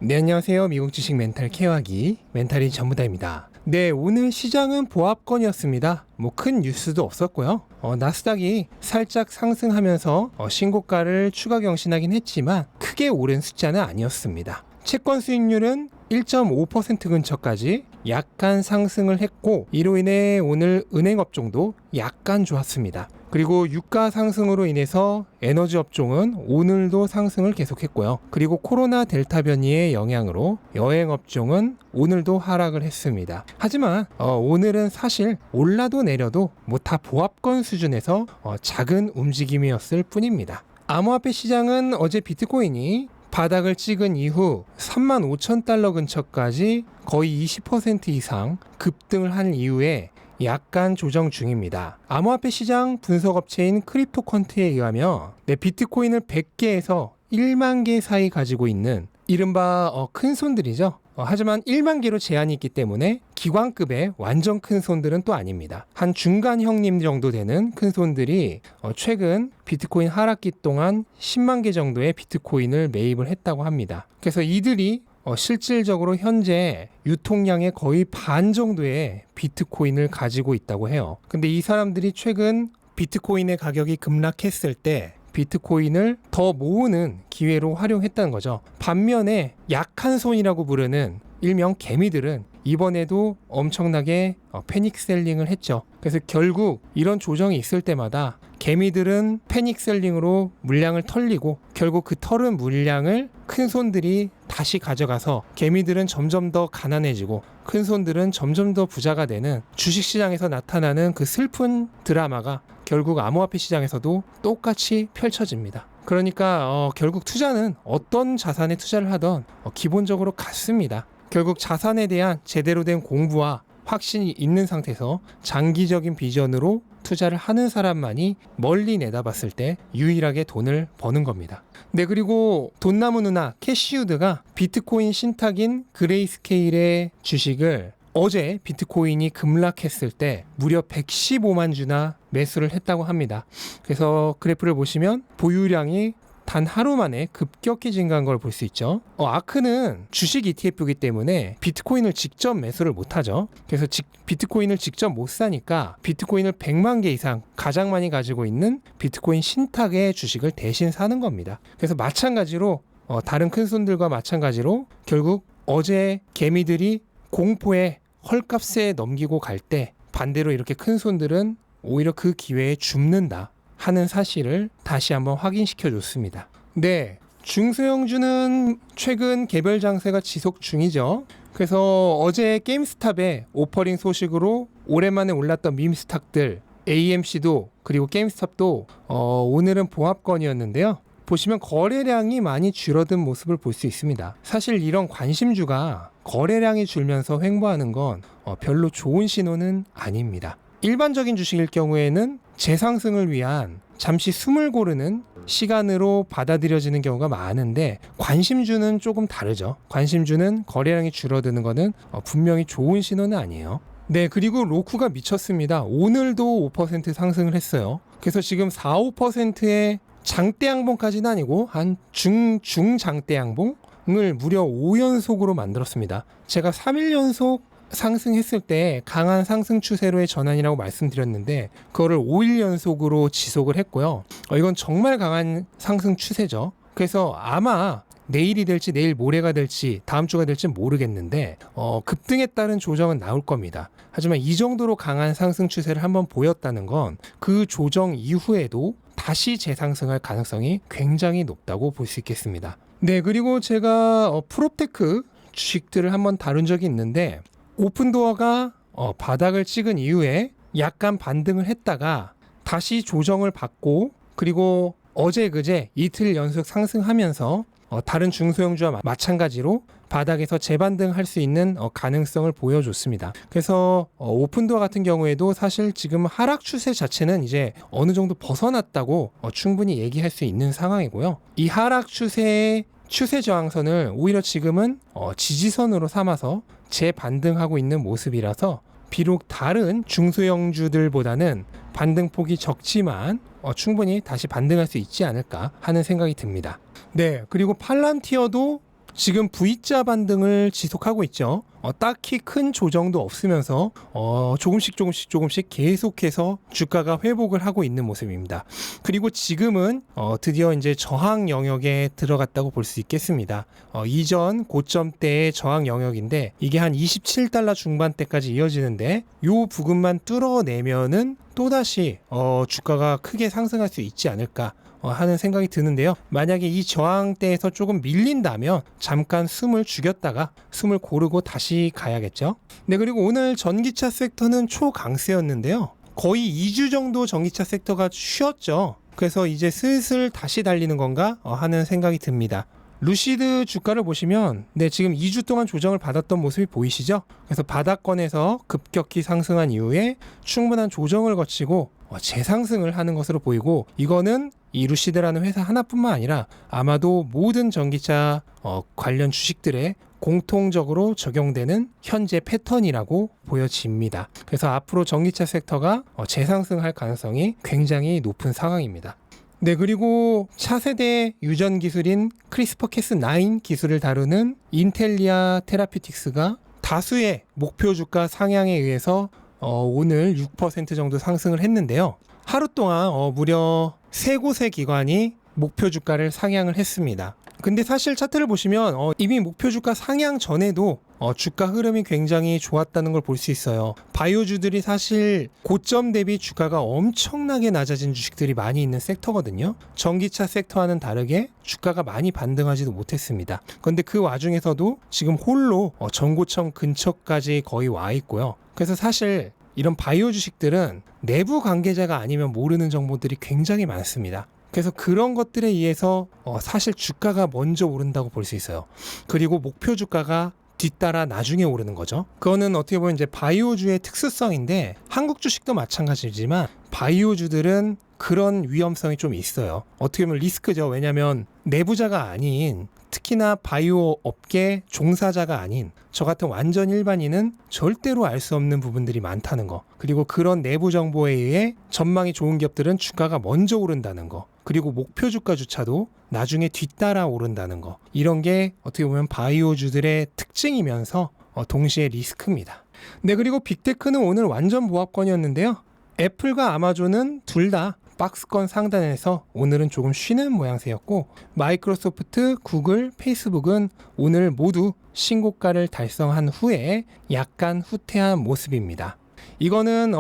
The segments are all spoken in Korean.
네, 안녕하세요. 미국 주식 멘탈 케어하기 멘탈이 전부다입니다. 네, 오늘 시장은 보합권이었습니다. 뭐 큰 뉴스도 없었고요. 나스닥이 살짝 상승하면서 신고가를 추가 경신하긴 했지만 크게 오른 숫자는 아니었습니다. 채권 수익률은 1.5% 근처까지 약간 상승을 했고, 이로 인해 오늘 은행 업종도 약간 좋았습니다. 그리고 유가 상승으로 인해서 에너지 업종은 오늘도 상승을 계속했고요. 그리고 코로나 델타 변이의 영향으로 여행 업종은 오늘도 하락을 했습니다. 하지만 오늘은 사실 올라도 내려도 뭐 다 보합권 수준에서 작은 움직임이었을 뿐입니다. 암호화폐 시장은 어제 비트코인이 바닥을 찍은 이후 35,000달러 근처까지 거의 20% 이상 급등을 한 이후에 약간 조정 중입니다. 암호화폐 시장 분석업체인 크립토컨트에 의하면 비트코인을 100개에서 1만 개 사이 가지고 있는 이른바 큰 손들이죠. 하지만 1만 개로 제한이 있기 때문에 기관급의 완전 큰 손들은 또 아닙니다. 한 중간 형님 정도 되는 큰 손들이 최근 비트코인 하락기 동안 10만 개 정도의 비트코인을 매입을 했다고 합니다. 그래서 이들이 실질적으로 현재 유통량의 거의 반 정도의 비트코인을 가지고 있다고 해요. 근데 이 사람들이 최근 비트코인의 가격이 급락했을 때 비트코인을 더 모으는 기회로 활용했다는 거죠. 반면에 약한 손이라고 부르는 일명 개미들은 이번에도 엄청나게 패닉 셀링을 했죠. 그래서 결국 이런 조정이 있을 때마다 개미들은 패닉 셀링으로 물량을 털리고, 결국 그 털은 물량을 큰 손들이 다시 가져가서 개미들은 점점 더 가난해지고 큰 손들은 점점 더 부자가 되는 주식시장에서 나타나는 그 슬픈 드라마가 결국 암호화폐 시장에서도 똑같이 펼쳐집니다. 그러니까 결국 투자는 어떤 자산에 투자를 하던 기본적으로 같습니다. 결국 자산에 대한 제대로 된 공부와 확신이 있는 상태에서 장기적인 비전으로 투자를 하는 사람만이 멀리 내다봤을 때 유일하게 돈을 버는 겁니다. 네, 그리고 돈나무 누나 캐시우드가 비트코인 신탁인 그레이스케일의 주식을 어제 비트코인이 급락했을 때 무려 115만 주나 매수를 했다고 합니다. 그래서 그래프를 보시면 보유량이 단 하루 만에 급격히 증가한 걸 볼 수 있죠. 아크는 주식 ETF이기 때문에 비트코인을 직접 매수를 못하죠. 그래서 비트코인을 직접 못 사니까 비트코인을 100만 개 이상 가장 많이 가지고 있는 비트코인 신탁의 주식을 대신 사는 겁니다. 그래서 마찬가지로 다른 큰 손들과 마찬가지로 결국 어제 개미들이 공포에 헐값에 넘기고 갈 때 반대로 이렇게 큰 손들은 오히려 그 기회에 줍는다 하는 사실을 다시 한번 확인시켜 줬습니다. 네, 중소형주는 최근 개별 장세가 지속 중이죠. 그래서 어제 게임스탑의 오퍼링 소식으로 오랜만에 올랐던 밈스탁들 AMC도 그리고 게임스탑도 오늘은 보합권이었는데요. 보시면 거래량이 많이 줄어든 모습을 볼 수 있습니다. 사실 이런 관심주가 거래량이 줄면서 횡보하는 건 별로 좋은 신호는 아닙니다. 일반적인 주식일 경우에는 재상승을 위한 잠시 숨을 고르는 시간으로 받아들여지는 경우가 많은데, 관심주는 조금 다르죠. 관심주는 거래량이 줄어드는 것은 분명히 좋은 신호는 아니에요. 네, 그리고 로쿠가 미쳤습니다. 오늘도 5% 상승을 했어요. 그래서 지금 4, 5%의 장대 양봉까지는 아니고 한 중장대 양봉을 무려 5연속으로 만들었습니다. 제가 3일 연속 상승했을 때 강한 상승 추세로의 전환이라고 말씀드렸는데 그거를 5일 연속으로 지속을 했고요. 이건 정말 강한 상승 추세죠. 그래서 아마 내일이 될지 내일 모레가 될지 다음 주가 될지 모르겠는데 급등에 따른 조정은 나올 겁니다. 하지만 이 정도로 강한 상승 추세를 한번 보였다는 건 그 조정 이후에도 다시 재상승할 가능성이 굉장히 높다고 볼 수 있겠습니다. 네, 그리고 제가 프롭테크 주식들을 한번 다룬 적이 있는데 오픈도어가 바닥을 찍은 이후에 약간 반등을 했다가 다시 조정을 받고, 그리고 어제 그제 이틀 연속 상승하면서 다른 중소형주와 마찬가지로 바닥에서 재반등할 수 있는 가능성을 보여줬습니다. 그래서 오픈도어 같은 경우에도 사실 지금 하락 추세 자체는 이제 어느 정도 벗어났다고 충분히 얘기할 수 있는 상황이고요. 이 하락 추세의 추세 저항선을 오히려 지금은 지지선으로 삼아서 재반등하고 있는 모습이라서 비록 다른 중소형주들보다는 반등폭이 적지만 충분히 다시 반등할 수 있지 않을까 하는 생각이 듭니다. 네, 그리고 팔란티어도 지금 V자 반등을 지속하고 있죠. 딱히 큰 조정도 없으면서 조금씩 계속해서 주가가 회복을 하고 있는 모습입니다. 그리고 지금은 드디어 이제 저항 영역에 들어갔다고 볼 수 있겠습니다. 이전 고점대의 저항 영역인데 이게 한 27달러 중반대까지 이어지는데 요 부분만 뚫어내면은 또다시 주가가 크게 상승할 수 있지 않을까 하는 생각이 드는데요. 만약에 이 저항대에서 조금 밀린다면 잠깐 숨을 죽였다가 숨을 고르고 다시 가야겠죠. 네, 그리고 오늘 전기차 섹터는 초강세였는데요. 거의 2주 정도 전기차 섹터가 쉬었죠. 그래서 이제 슬슬 다시 달리는 건가 하는 생각이 듭니다. 루시드 주가를 보시면 지금 2주 동안 조정을 받았던 모습이 보이시죠? 그래서 바닥권에서 급격히 상승한 이후에 충분한 조정을 거치고 재상승을 하는 것으로 보이고, 이거는 이 루시드라는 회사 하나뿐만 아니라 아마도 모든 전기차 관련 주식들에 공통적으로 적용되는 현재 패턴이라고 보여집니다. 그래서 앞으로 전기차 섹터가 재상승할 가능성이 굉장히 높은 상황입니다. 네, 그리고 차세대 유전 기술인 크리스퍼캐스9 기술을 다루는 인텔리아 테라피틱스가 다수의 목표 주가 상향에 의해서 오늘 6% 정도 상승을 했는데요. 하루 동안 무려 3곳의 기관이 목표 주가를 상향을 했습니다. 근데 사실 차트를 보시면 이미 목표 주가 상향 전에도 주가 흐름이 굉장히 좋았다는 걸 볼 수 있어요. 바이오주들이 사실 고점 대비 주가가 엄청나게 낮아진 주식들이 많이 있는 섹터거든요. 전기차 섹터와는 다르게 주가가 많이 반등하지도 못했습니다. 그런데 그 와중에서도 지금 홀로 전고점 근처까지 거의 와 있고요. 그래서 사실 이런 바이오 주식들은 내부 관계자가 아니면 모르는 정보들이 굉장히 많습니다. 그래서 그런 것들에 의해서 사실 주가가 먼저 오른다고 볼 수 있어요. 그리고 목표 주가가 뒤따라 나중에 오르는 거죠. 그거는 어떻게 보면 이제 바이오주의 특수성인데, 한국 주식도 마찬가지지만 바이오주들은 그런 위험성이 좀 있어요. 어떻게 보면 리스크죠. 왜냐하면 내부자가 아닌, 특히나 바이오 업계 종사자가 아닌 저 같은 완전 일반인은 절대로 알 수 없는 부분들이 많다는 거, 그리고 그런 내부 정보에 의해 전망이 좋은 기업들은 주가가 먼저 오른다는 거, 그리고 목표 주가조차도 나중에 뒤따라 오른다는 거, 이런 게 어떻게 보면 바이오주들의 특징이면서 동시에 리스크입니다. 네, 그리고 빅테크는 오늘 완전 보합권이었는데요. 애플과 아마존은 둘 다 박스권 상단에서 오늘은 조금 쉬는 모양새였고, 마이크로소프트, 구글, 페이스북은 오늘 모두 신고가를 달성한 후에 약간 후퇴한 모습입니다. 이거는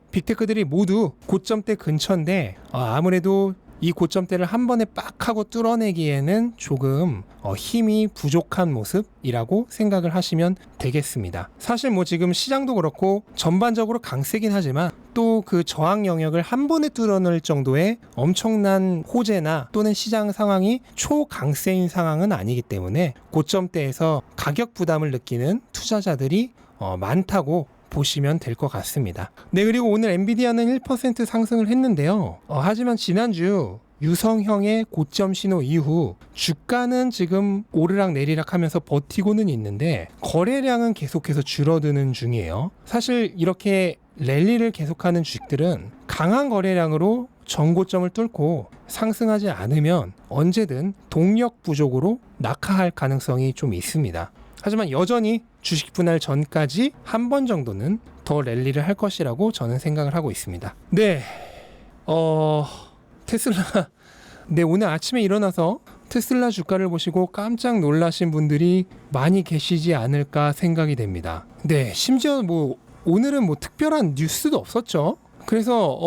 빅테크들이 모두 고점대 근처인데 아무래도 이 고점대를 한 번에 빡 하고 뚫어내기에는 조금 힘이 부족한 모습이라고 생각을 하시면 되겠습니다. 사실 지금 시장도 그렇고 전반적으로 강세긴 하지만 또 그 저항 영역을 한 번에 뚫어낼 정도의 엄청난 호재나 또는 시장 상황이 초강세인 상황은 아니기 때문에 고점대에서 가격 부담을 느끼는 투자자들이 많다고 보시면 될 것 같습니다. 네, 그리고 오늘 엔비디아는 1% 상승을 했는데요. 하지만 지난주 유성형의 고점 신호 이후 주가는 지금 오르락 내리락 하면서 버티고는 있는데 거래량은 계속해서 줄어드는 중이에요. 사실 이렇게 랠리를 계속하는 주식들은 강한 거래량으로 전고점을 뚫고 상승하지 않으면 언제든 동력 부족으로 낙하할 가능성이 좀 있습니다. 하지만 여전히 주식 분할 전까지 한 번 정도는 더 랠리를 할 것이라고 저는 생각을 하고 있습니다. 네, 테슬라. 네, 오늘 아침에 일어나서 테슬라 주가를 보시고 깜짝 놀라신 분들이 많이 계시지 않을까 생각이 됩니다. 네, 심지어 오늘은 특별한 뉴스도 없었죠. 그래서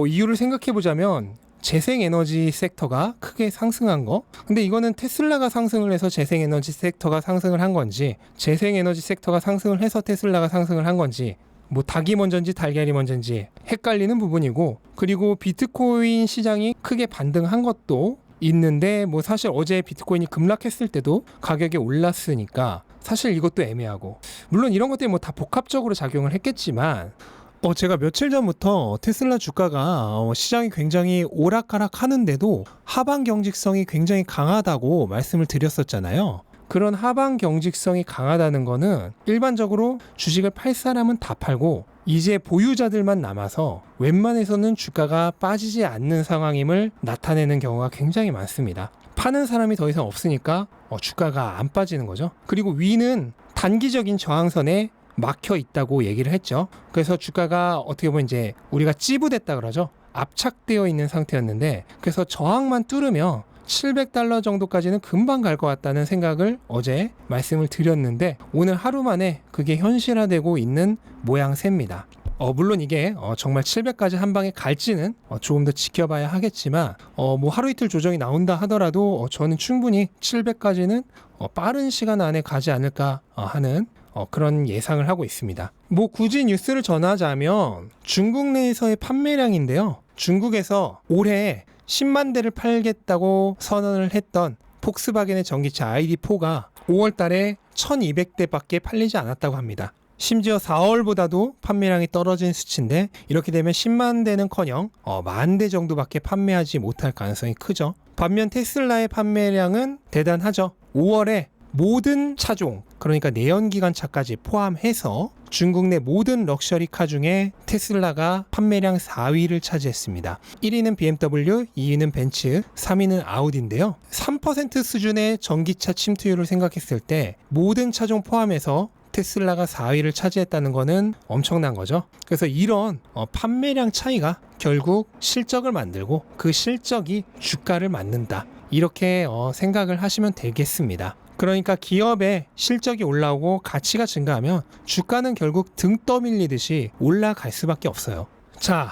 이유를 생각해 보자면 재생에너지 sek터가 크게 상승한 거, 근데 이거는 테슬라가 상승을 해서 재생에너지 섹터가 상승을 한 건지, 재생에너지 섹터가 상승을 해서 테슬라가 상승을 한 건지, 닭이 먼저인지 달걀이 먼저인지 헷갈리는 부분이고, 그리고 비트코인 시장이 크게 반등한 것도 있는데 사실 어제 비트코인이 급락했을 때도 가격이 올랐으니까 사실 이것도 애매하고, 물론 이런 것들이 다 복합적으로 작용을 했겠지만 제가 며칠 전부터 테슬라 주가가 시장이 굉장히 오락가락 하는데도 하방 경직성이 굉장히 강하다고 말씀을 드렸었잖아요. 그런 하방 경직성이 강하다는 거는 일반적으로 주식을 팔 사람은 다 팔고 이제 보유자들만 남아서 웬만해서는 주가가 빠지지 않는 상황임을 나타내는 경우가 굉장히 많습니다. 파는 사람이 더 이상 없으니까 주가가 안 빠지는 거죠. 그리고 위는 단기적인 저항선에 막혀 있다고 얘기를 했죠. 그래서 주가가 어떻게 보면 이제 우리가 찌부됐다 그러죠. 압착되어 있는 상태였는데, 그래서 저항만 뚫으면 $700 정도까지는 금방 갈 것 같다는 생각을 어제 말씀을 드렸는데, 오늘 하루 만에 그게 현실화되고 있는 모양새입니다. 물론 이게 정말 700까지 한 방에 갈지는 조금 더 지켜봐야 하겠지만, 뭐 하루 이틀 조정이 나온다 하더라도 저는 충분히 700까지는 빠른 시간 안에 가지 않을까 하는 그런 예상을 하고 있습니다. 뭐 굳이 뉴스를 전하자면 중국 내에서의 판매량인데요. 중국에서 올해 10만 대를 팔겠다고 선언을 했던 폭스바겐의 전기차 ID4가 5월 달에 1200대밖에 팔리지 않았다고 합니다. 심지어 4월보다도 판매량이 떨어진 수치인데, 이렇게 되면 10만 대는커녕 10,000대 정도밖에 판매하지 못할 가능성이 크죠. 반면 테슬라의 판매량은 대단하죠. 5월에 모든 차종, 그러니까 내연기관차까지 포함해서 중국 내 모든 럭셔리카 중에 테슬라가 판매량 4위를 차지했습니다. 1위는 BMW, 2위는 벤츠, 3위는 아우디인데요. 3% 수준의 전기차 침투율을 생각했을 때 모든 차종 포함해서 테슬라가 4위를 차지했다는 거는 엄청난 거죠. 그래서 이런 판매량 차이가 결국 실적을 만들고, 그 실적이 주가를 만든다, 이렇게 생각을 하시면 되겠습니다. 그러니까 기업의 실적이 올라오고 가치가 증가하면 주가는 결국 등 떠밀리듯이 올라갈 수밖에 없어요. 자,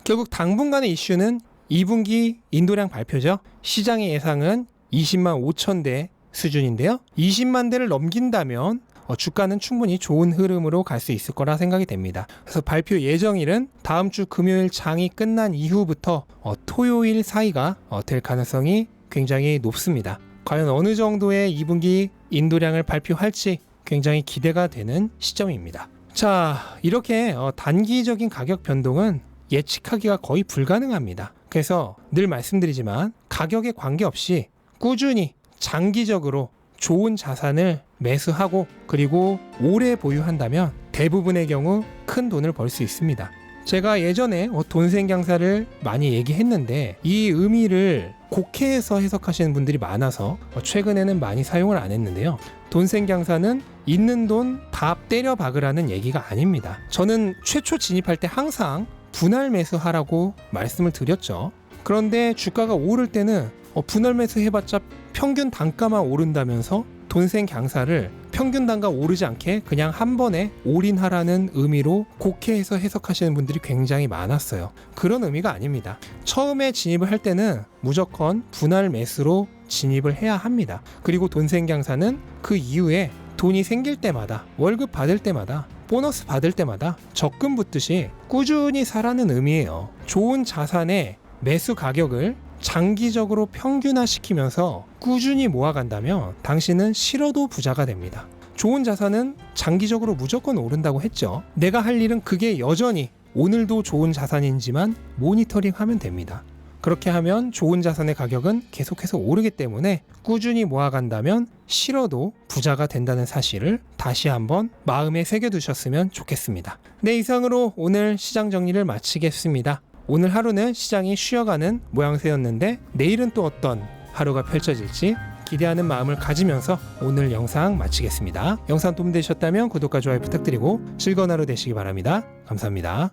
결국 당분간의 이슈는 2분기 인도량 발표죠. 시장의 예상은 20만 5천 대 수준인데요. 20만 대를 넘긴다면 주가는 충분히 좋은 흐름으로 갈 수 있을 거라 생각이 됩니다. 그래서 발표 예정일은 다음 주 금요일 장이 끝난 이후부터 토요일 사이가 될 가능성이 굉장히 높습니다. 과연 어느 정도의 2분기 인도량을 발표할지 굉장히 기대가 되는 시점입니다. 자, 이렇게 단기적인 가격 변동은 예측하기가 거의 불가능합니다. 그래서 늘 말씀드리지만 가격에 관계없이 꾸준히 장기적으로 좋은 자산을 매수하고, 그리고 오래 보유한다면 대부분의 경우 큰 돈을 벌 수 있습니다. 제가 예전에 돈생강사를 많이 얘기했는데, 이 의미를 곡해해서 해석하시는 분들이 많아서 최근에는 많이 사용을 안 했는데요. 돈생강사는 있는 돈 다 때려 박으라는 얘기가 아닙니다. 저는 최초 진입할 때 항상 분할 매수하라고 말씀을 드렸죠. 그런데 주가가 오를 때는 분할 매수 해봤자 평균 단가만 오른다면서 돈생 강사를 평균 단가 오르지 않게 그냥 한 번에 올인하라는 의미로 곡해해서 해석하시는 분들이 굉장히 많았어요. 그런 의미가 아닙니다. 처음에 진입을 할 때는 무조건 분할 매수로 진입을 해야 합니다. 그리고 돈생 강사는 그 이후에 돈이 생길 때마다, 월급 받을 때마다, 보너스 받을 때마다 적금 붙듯이 꾸준히 사라는 의미예요. 좋은 자산의 매수 가격을 장기적으로 평균화시키면서 꾸준히 모아간다면 당신은 싫어도 부자가 됩니다. 좋은 자산은 장기적으로 무조건 오른다고 했죠. 내가 할 일은 그게 여전히 오늘도 좋은 자산인지만 모니터링하면 됩니다. 그렇게 하면 좋은 자산의 가격은 계속해서 오르기 때문에 꾸준히 모아간다면 싫어도 부자가 된다는 사실을 다시 한번 마음에 새겨두셨으면 좋겠습니다. 네, 이상으로 오늘 시장 정리를 마치겠습니다. 오늘 하루는 시장이 쉬어가는 모양새였는데, 내일은 또 어떤 하루가 펼쳐질지 기대하는 마음을 가지면서 오늘 영상 마치겠습니다. 영상 도움되셨다면 구독과 좋아요 부탁드리고 즐거운 하루 되시기 바랍니다. 감사합니다.